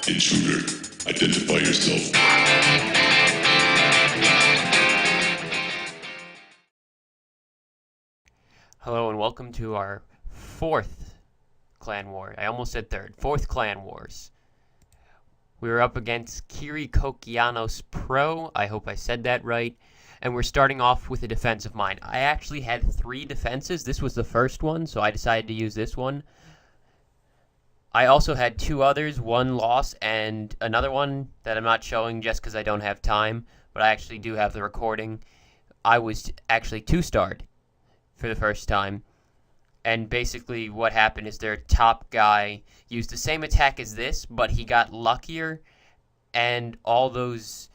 Intruder, identify yourself. Hello and welcome to our fourth clan war. I almost said third. Fourth clan wars. We were up against KiriKokianosPRO. I hope I said that right. And we're starting off with a defense of mine. I actually had 3 defenses. This was the first one, so I decided to use this one. I also had 2 others, one lost and another one that I'm not showing just because I don't have time, but I actually do have the recording. I was actually 2-starred for the first time, and basically what happened is their top guy used the same attack as this, but he got luckier, and all those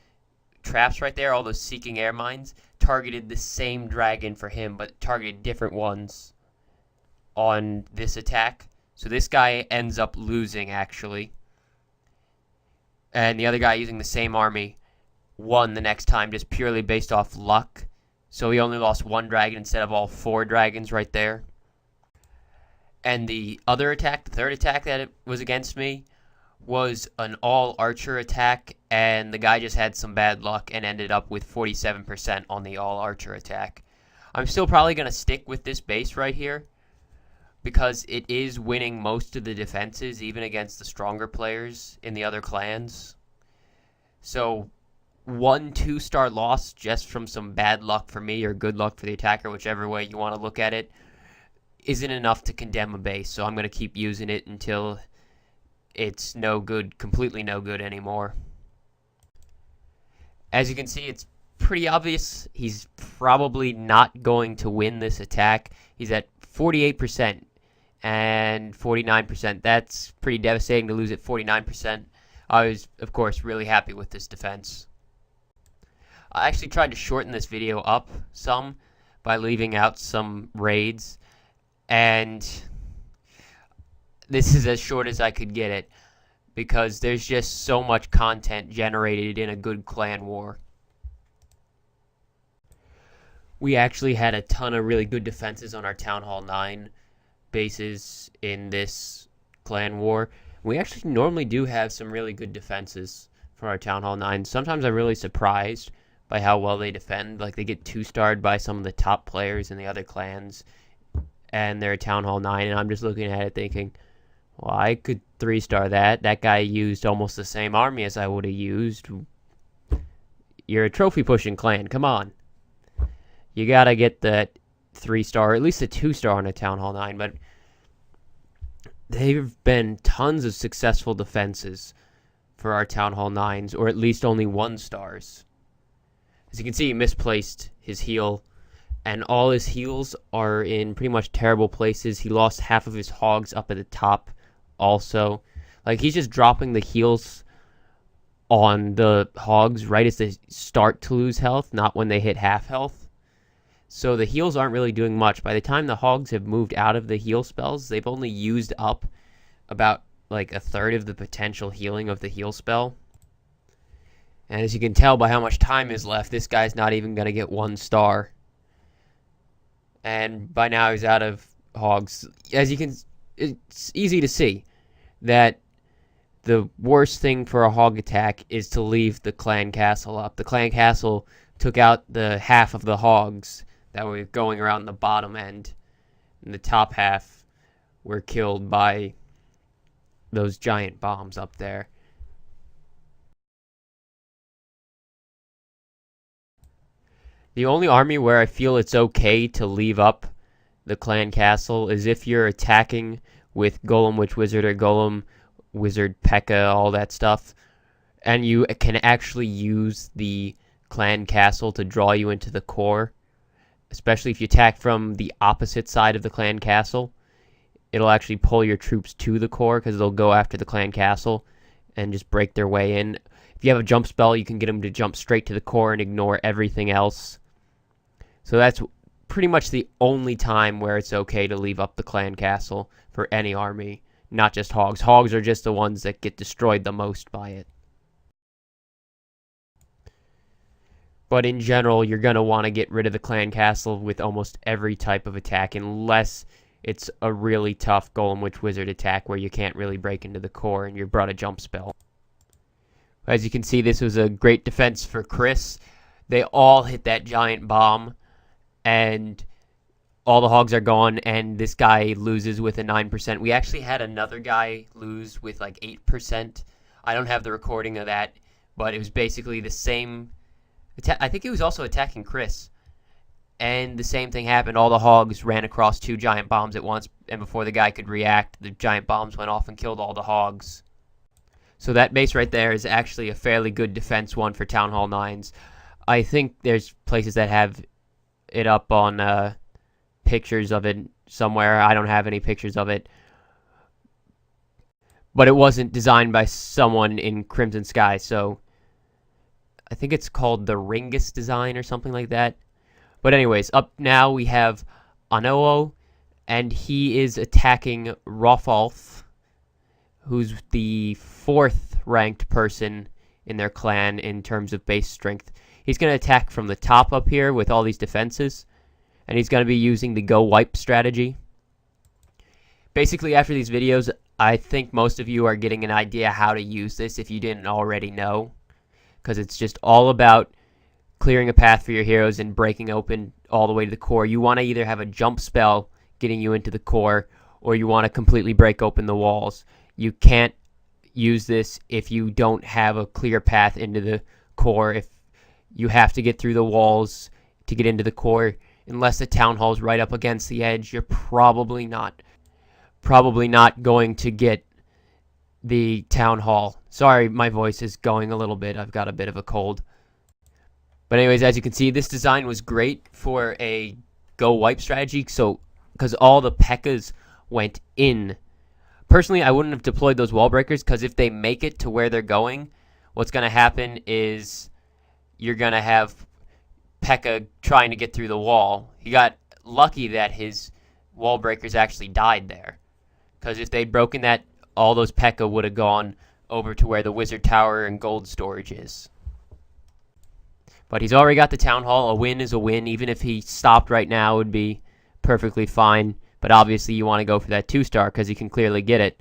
traps right there, all those seeking air mines, targeted the same dragon for him, but targeted different ones on this attack. So this guy ends up losing, actually. And the other guy using the same army won the next time, just purely based off luck. So he only lost 1 dragon instead of all 4 dragons right there. And the other attack, the third attack that was against me, was an all-archer attack. And the guy just had some bad luck and ended up with 47% on the all-archer attack. I'm still probably going to stick with this base right here, because it is winning most of the defenses, even against the stronger players in the other clans. So, 1 2-star loss just from some bad luck for me, or good luck for the attacker, whichever way you want to look at it, isn't enough to condemn a base. So I'm going to keep using it until it's no good, completely no good anymore. As you can see, it's pretty obvious he's probably not going to win this attack. He's at 48%. And 49%, that's pretty devastating to lose at 49%. I was, of course, really happy with this defense. I actually tried to shorten this video up some by leaving out some raids, and this is as short as I could get it, because there's just so much content generated in a good clan war. We actually had a ton of really good defenses on our Town Hall 9 bases in this clan war. We actually normally do have some really good defenses for our Town Hall 9. Sometimes I'm really surprised by how well they defend. Like, they get 2-starred by some of the top players in the other clans, and they're a Town Hall 9, and I'm just looking at it thinking, well, I could 3-star that. That guy used almost the same army as I would have used. You're a trophy-pushing clan. Come on. You gotta get that 3-star, or at least a 2-star on a Town Hall 9, but there have been tons of successful defenses for our Town Hall 9s, or at least only 1-stars. As you can see, he misplaced his heal, and all his heals are in pretty much terrible places. He lost half of his hogs up at the top also. Like, he's just dropping the heals on the hogs right as they start to lose health, not when they hit half health. So the heals aren't really doing much. By the time the hogs have moved out of the heal spells, they've only used up about like a third of the potential healing of the heal spell. And as you can tell by how much time is left, this guy's not even going to get 1 star. And by now he's out of hogs. As you can, it's easy to see that the worst thing for a hog attack is to leave the clan castle up. The clan castle took out the half of the hogs that were going around the bottom end, and the top half were killed by those giant bombs up there. The only army where I feel it's okay to leave up the clan castle is if you're attacking with Golem Witch Wizard or Golem Wizard P.E.K.K.A, all that stuff, and you can actually use the clan castle to draw you into the core. Especially if you attack from the opposite side of the clan castle, it'll actually pull your troops to the core, because they'll go after the clan castle and just break their way in. If you have a jump spell, you can get them to jump straight to the core and ignore everything else. So that's pretty much the only time where it's okay to leave up the clan castle for any army, not just hogs. Hogs are just the ones that get destroyed the most by it. But in general, you're going to want to get rid of the clan castle with almost every type of attack, unless it's a really tough Golem Witch Wizard attack where you can't really break into the core and you're brought a jump spell. As you can see, this was a great defense for Chris. They all hit that giant bomb, and all the hogs are gone, and this guy loses with a 9%. We actually had another guy lose with like 8%. I don't have the recording of that, but it was basically the same. I think he was also attacking Chris. And the same thing happened. All the hogs ran across 2 giant bombs at once, and before the guy could react, the giant bombs went off and killed all the hogs. So that base right there is actually a fairly good defense one for Town Hall 9s. I think there's places that have it up on pictures of it somewhere. I don't have any pictures of it. But it wasn't designed by someone in Crimson Sky, so I think it's called the Ringus design or something like that. But anyways, up now we have Anoo, and he is attacking Rofalth, who's the 4th ranked person in their clan in terms of base strength. He's going to attack from the top up here with all these defenses, and he's going to be using the GoWipe strategy. Basically, after these videos, I think most of you are getting an idea how to use this if you didn't already know, because it's just all about clearing a path for your heroes and breaking open all the way to the core. You want to either have a jump spell getting you into the core, or you want to completely break open the walls. You can't use this if you don't have a clear path into the core. If you have to get through the walls to get into the core, unless the town hall's right up against the edge, you're probably not going to get the town hall. Sorry, my voice is going a little bit. I've got a bit of a cold. But anyways, as you can see, this design was great for a GoWipe strategy, so because all the P.E.K.K.As went in. Personally, I wouldn't have deployed those wall breakers, because if they make it to where they're going, what's going to happen is you're going to have P.E.K.K.A trying to get through the wall. He got lucky that his wall breakers actually died there, because if they'd broken that, all those P.E.K.K.A would have gone over to where the wizard tower and gold storage is. But he's already got the town hall. A win is a win. Even if he stopped right now, it would be perfectly fine. But obviously you want to go for that 2-star because he can clearly get it.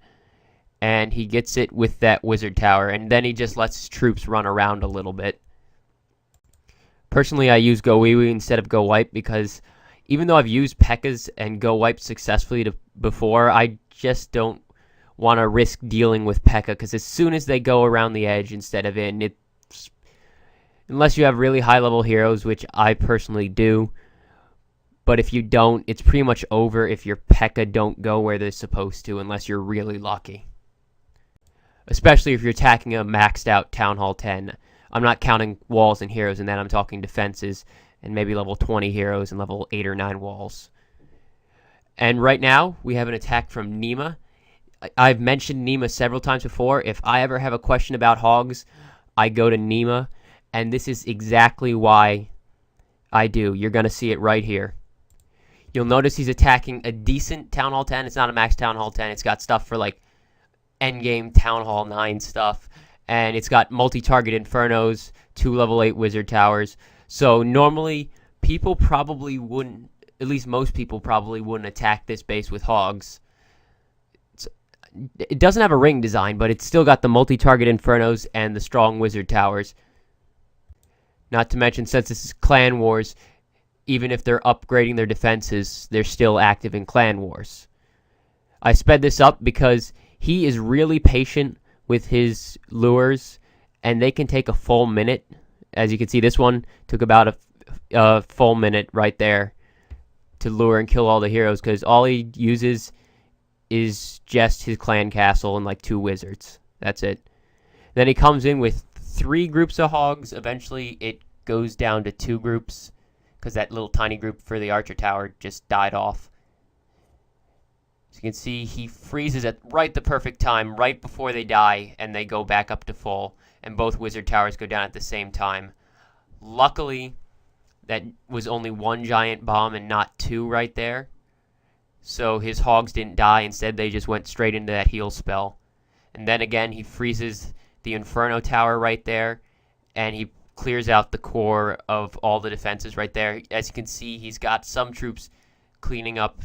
And he gets it with that wizard tower. And then he just lets his troops run around a little bit. Personally, I use GoWipe instead of GoWipe because even though I've used P.E.K.K.As and GoWipe successfully before, I just don't want to risk dealing with P.E.K.K.A because as soon as they go around the edge instead of in, unless you have really high-level heroes, which I personally do. But if you don't, it's pretty much over if your P.E.K.K.A don't go where they're supposed to, unless you're really lucky. Especially if you're attacking a maxed-out Town Hall 10. I'm not counting walls and heroes in that. I'm talking defenses and maybe level 20 heroes and level 8 or 9 walls. And right now, we have an attack from Nima. I've mentioned Nima several times before. If I ever have a question about hogs, I go to Nima. And this is exactly why I do. You're going to see it right here. You'll notice he's attacking a decent Town Hall 10. It's not a max Town Hall 10. It's got stuff for like endgame Town Hall 9 stuff. And it's got multi-target Infernos, 2 level 8 Wizard Towers. So normally people probably wouldn't, at least most people probably wouldn't attack this base with hogs. It doesn't have a ring design, but it's still got the multi-target Infernos and the strong Wizard Towers. Not to mention, since this is Clan Wars, even if they're upgrading their defenses, they're still active in Clan Wars. I sped this up because he is really patient with his lures, and they can take a full minute. As you can see, this one took about a full minute right there to lure and kill all the heroes, because all he uses is just his clan castle and like 2 wizards. That's it. Then he comes in with 3 groups of hogs. Eventually it goes down to 2 groups because that little tiny group for the archer tower just died off. As you can see, he freezes at right the perfect time, right before they die, and they go back up to full, and both wizard towers go down at the same time. Luckily, that was only 1 giant bomb and not 2 right there, so his hogs didn't die. Instead, they just went straight into that heal spell. And then again, he freezes the Inferno Tower right there, and he clears out the core of all the defenses right there. As you can see, he's got some troops cleaning up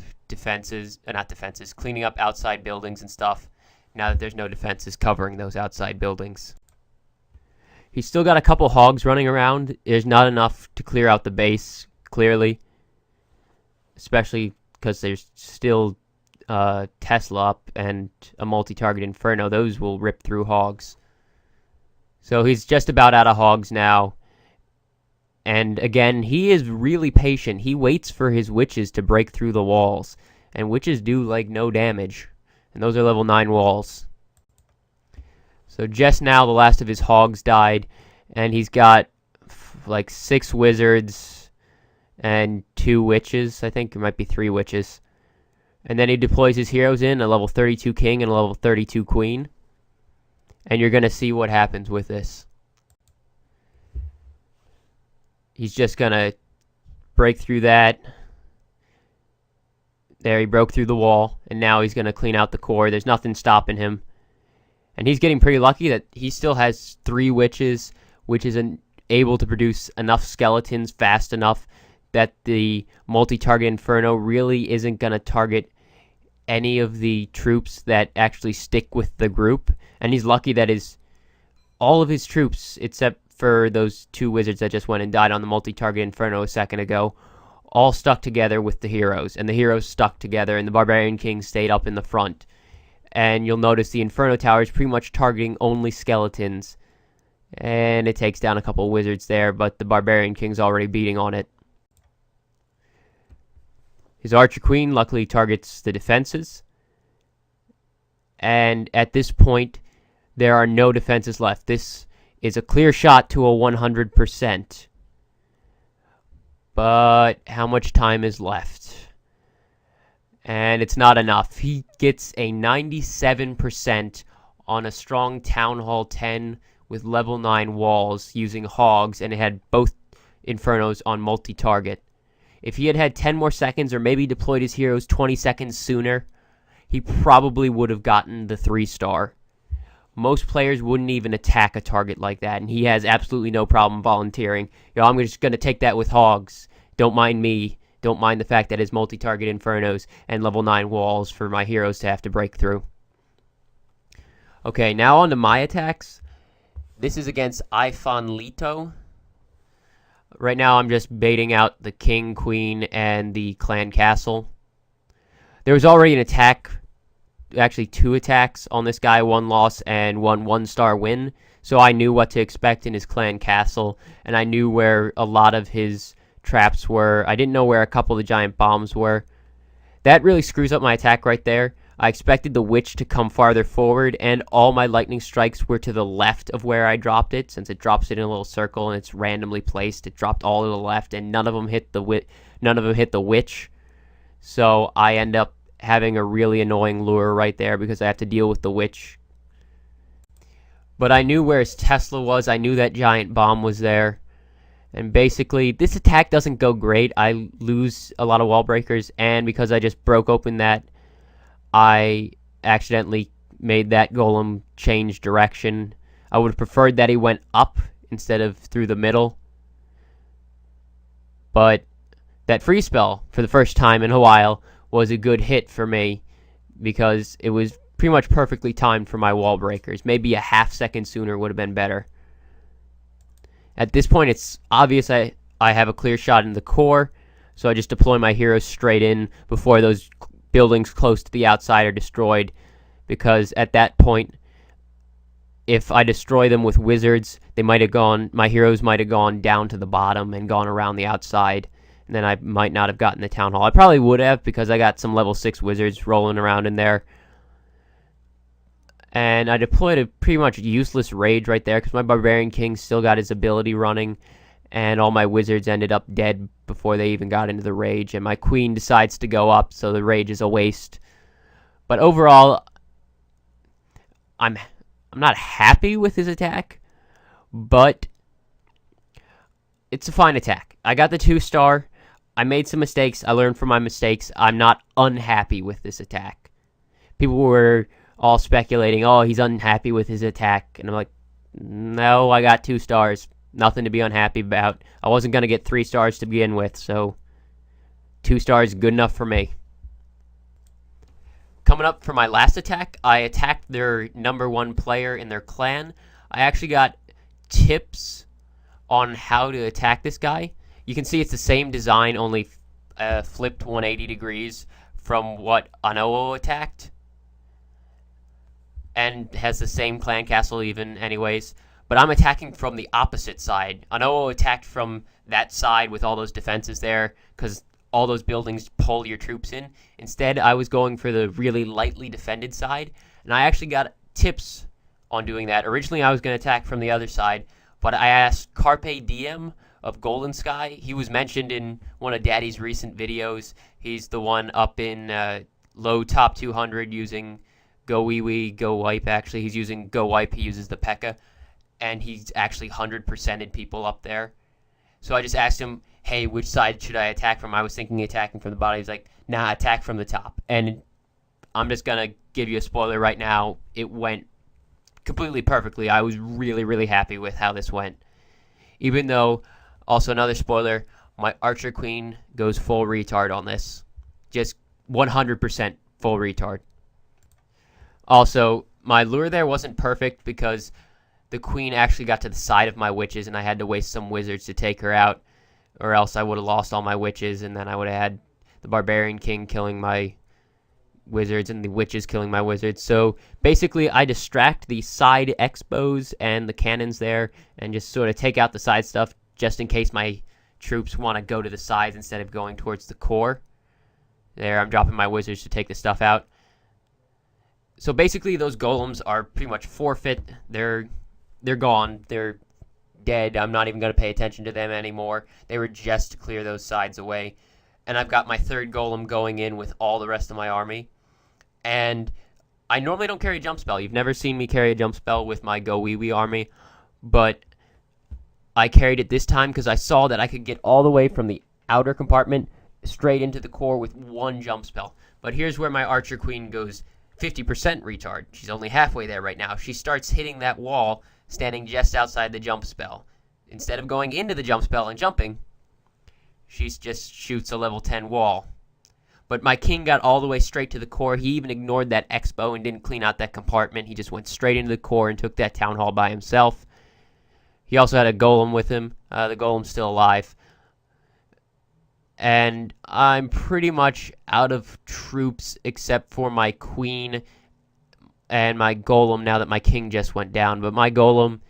cleaning up outside buildings and stuff, now that there's no defenses covering those outside buildings. He's still got a couple hogs running around. There's not enough to clear out the base, clearly. Especially because there's still Tesla up and a multi-target Inferno. Those will rip through hogs. So he's just about out of hogs now. And again, he is really patient. He waits for his witches to break through the walls. And witches do, like, no damage. And those are level 9 walls. So just now, the last of his hogs died. And he's got, like, 6 wizards and 2 witches. I think there might be 3 witches. And then he deploys his heroes in, a level 32 king and a level 32 queen. And you're going to see what happens with this. He's just going to break through that. There, he broke through the wall. And now he's going to clean out the core. There's nothing stopping him. And he's getting pretty lucky that he still has 3 witches, which is able to produce enough skeletons fast enough that the multi-target Inferno really isn't going to target any of the troops that actually stick with the group. And he's lucky that all of his troops, except for those 2 wizards that just went and died on the multi-target Inferno a second ago, all stuck together with the heroes. And the heroes stuck together, and the Barbarian King stayed up in the front. And you'll notice the Inferno Tower is pretty much targeting only skeletons. And it takes down a couple wizards there, but the Barbarian King's already beating on it. His Archer Queen luckily targets the defenses. And at this point, there are no defenses left. This is a clear shot to a 100%. But how much time is left? And it's not enough. He gets a 97% on a strong Town Hall 10 with level 9 walls using hogs, and it had both Infernos on multi-target. If he had had 10 more seconds or maybe deployed his heroes 20 seconds sooner, he probably would have gotten the 3-star. Most players wouldn't even attack a target like that, and he has absolutely no problem volunteering. I'm just going to take that with hogs. Don't mind me. Don't mind the fact that his multi-target Infernos and level 9 walls for my heroes to have to break through. Okay, now on to my attacks. This is against Ifonlito. Right now I'm just baiting out the king, queen, and the clan castle. There was already an attack, actually 2 attacks on this guy, 1 loss and 1 1-star win. So I knew what to expect in his clan castle, and I knew where a lot of his traps were. I didn't know where a couple of the giant bombs were. That really screws up my attack right there. I expected the witch to come farther forward, and all my lightning strikes were to the left of where I dropped it. Since it drops it in a little circle and it's randomly placed, it dropped all to the left, and none of them hit the witch. So I end up having a really annoying lure right there because I have to deal with the witch. But I knew where his Tesla was. I knew that giant bomb was there. And basically, this attack doesn't go great. I lose a lot of wall breakers, and because I just broke open that, I accidentally made that golem change direction. I would have preferred that he went up instead of through the middle. But that free spell, for the first time in a while, was a good hit for me because it was pretty much perfectly timed for my wall breakers. Maybe a half second sooner would have been better. At this point, it's obvious I have a clear shot in the core, so I just deploy my heroes straight in before those buildings close to the outside are destroyed, because at that point, if I destroy them with wizards, my heroes might have gone down to the bottom and gone around the outside, and then I might not have gotten the town hall. I probably would have, because I got some level 6 wizards rolling around in there. And I deployed a pretty much useless rage right there, because my Barbarian King still got his ability running, and all my wizards ended up dead before they even got into the rage, and my queen decides to go up, so the rage is a waste. But overall, I'm not happy with his attack, but it's a fine attack. I got the 2-star. I made some mistakes. I learned from my mistakes. I'm not unhappy with this attack. People were all speculating, oh, he's unhappy with his attack. And I'm like, no, I got 2 stars. Nothing to be unhappy about. I wasn't going to get 3 stars to begin with, so 2 stars good enough for me. Coming up for my last attack, I attacked their number 1 player in their clan. I actually got tips on how to attack this guy. You can see it's the same design, only flipped 180 degrees from what Anoo attacked, and has the same clan castle even anyways. But I'm attacking from the opposite side. Anoo attacked from that side with all those defenses there, because all those buildings pull your troops in. Instead, I was going for the really lightly defended side, and I actually got tips on doing that. Originally, I was going to attack from the other side, but I asked Carpe Diem of Golden Sky. He was mentioned in one of Daddy's recent videos. He's the one up in low top 200 using GoWipe. Actually, he's using GoWipe. He uses the P.E.K.K.A, and he's actually 100%ed people up there. So I just asked him, hey, which side should I attack from? I was thinking attacking from the bottom. He's like, nah, attack from the top. And I'm just going to give you a spoiler right now. It went completely perfectly. I was really, really happy with how this went. Even though, also another spoiler, my Archer Queen goes full retard on this. Just 100% full retard. Also, my lure there wasn't perfect because the queen actually got to the side of my witches, and I had to waste some wizards to take her out, or else I would have lost all my witches, and then I would have had the barbarian king killing my wizards and the witches killing my wizards. So basically, I distract the side expos and the cannons there, and just sort of take out the side stuff just in case my troops want to go to the sides instead of going towards the core. There, I'm dropping my wizards to take the stuff out. So basically, those golems are pretty much forfeit. They're gone. They're dead. I'm not even going to pay attention to them anymore. They were just to clear those sides away. And I've got my third golem going in with all the rest of my army. And I normally don't carry a jump spell. You've never seen me carry a jump spell with my GoWipe army. But I carried it this time because I saw that I could get all the way from the outer compartment straight into the core with one jump spell. But here's where my Archer Queen goes 50% retard. She's only halfway there right now. She starts hitting that wall standing just outside the jump spell. Instead of going into the jump spell and jumping, she just shoots a level 10 wall. But my king got all the way straight to the core. He even ignored that expo and didn't clean out that compartment. He just went straight into the core and took that town hall by himself. He also had a golem with him. The golem's still alive. And I'm pretty much out of troops except for my queen and my golem now that my king just went down. But my golem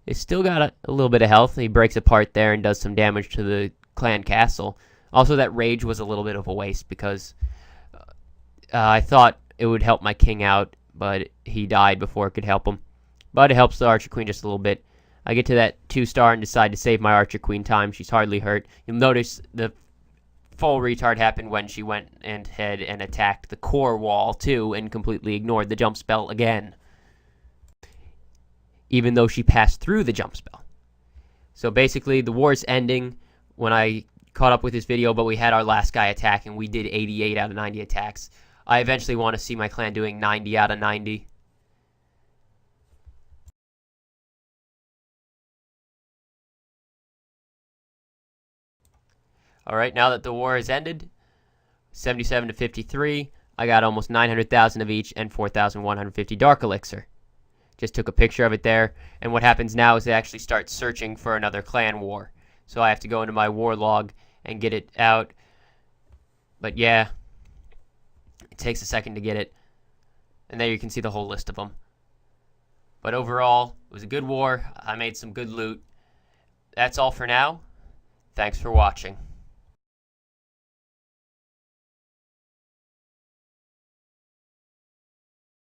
is still got a little bit of health. He breaks apart there and does some damage to the clan castle. Also, that rage was a little bit of a waste because I thought it would help my king out, but he died before it could help him. But it helps the Archer Queen just a little bit. I get to that 2-star and decide to save my Archer Queen time. She's hardly hurt. You'll notice the full retard happened when she went ahead and attacked the core wall too and completely ignored the jump spell again, even though she passed through the jump spell. So basically the war's ending when I caught up with this video, but we had our last guy attack and we did 88 out of 90 attacks. I eventually want to see my clan doing 90 out of 90. Alright, now that the war has ended, 77 to 53, I got almost 900,000 of each and 4,150 dark elixir. Just took a picture of it there, and what happens now is they actually start searching for another clan war. So I have to go into my war log and get it out. But yeah, it takes a second to get it. And there you can see the whole list of them. But overall, it was a good war. I made some good loot. That's all for now. Thanks for watching.